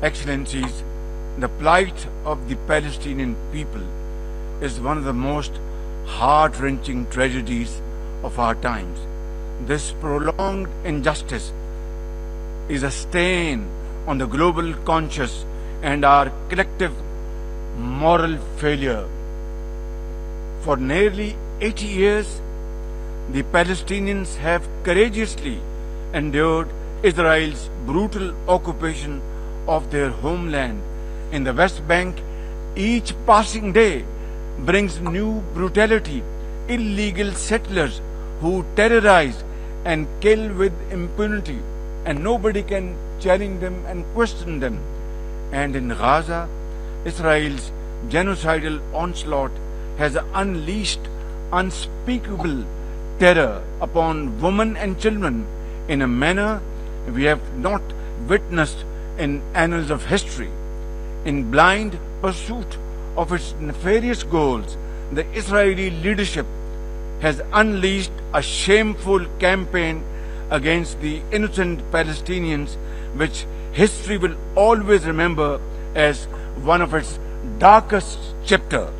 Excellencies, the plight of the Palestinian people is one of the most heart-wrenching tragedies of our times. This prolonged injustice is a stain on the global conscience and our collective moral failure. For nearly 80 years, the Palestinians have courageously endured Israel's brutal occupation of their homeland in the West Bank. Each passing day brings new brutality, illegal settlers who terrorize and kill with impunity, and nobody can challenge them and question them. And in Gaza, Israel's genocidal onslaught has unleashed unspeakable terror upon women and children in a manner we have not witnessed in annals of history. In blind pursuit of its nefarious goals, the Israeli leadership has unleashed a shameful campaign against the innocent Palestinians, which history will always remember as one of its darkest chapters.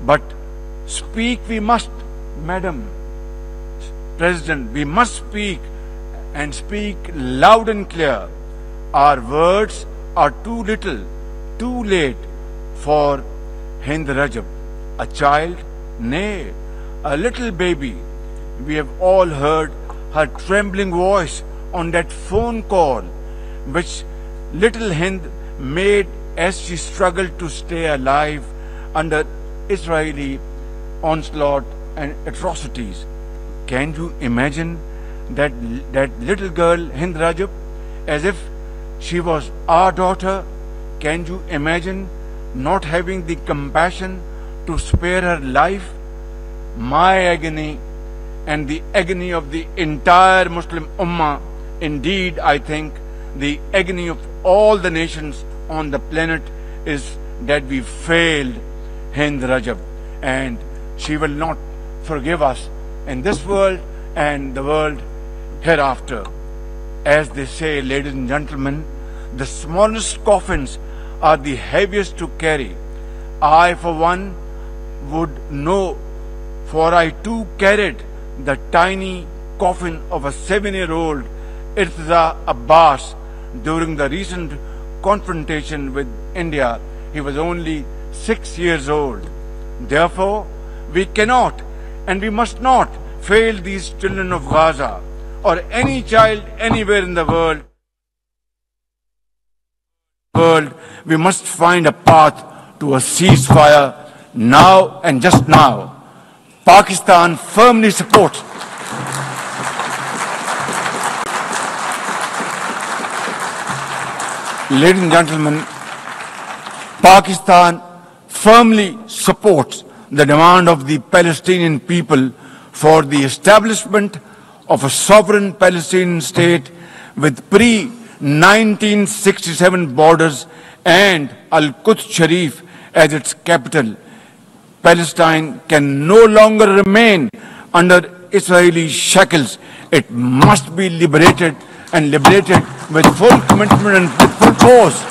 But speak we must, Madam President, we must speak, and speak loud and clear. Our words are too little, too late for Hind Rajab, a child, nay, a little baby. We have all heard her trembling voice on that phone call, which little Hind made as she struggled to stay alive under Israeli onslaught and atrocities. Can you imagine that little girl, Hind Rajab, as if she was our daughter? Can you imagine not having the compassion to spare her life? My agony and the agony of the entire Muslim Ummah, indeed I think the agony of all the nations on the planet, is that we failed Hind Rajab, and she will not forgive us in this world and the world hereafter. As they say, ladies and gentlemen, the smallest coffins are the heaviest to carry. I, for one, would know, for I too carried the tiny coffin of a 7-year-old Irtiza Abbas during the recent confrontation with India. He was only 6 years old. Therefore, we cannot and we must not fail these children of Gaza or any child anywhere in the world. We must find a path to a ceasefire now and just now. Pakistan firmly supports Ladies and gentlemen, Pakistan firmly supports the demand of the Palestinian people for the establishment of a sovereign Palestinian state with pre-1967 borders and Al-Quds Sharif as its capital. Palestine can no longer remain under Israeli shackles. It must be liberated, and liberated with full commitment and with full force.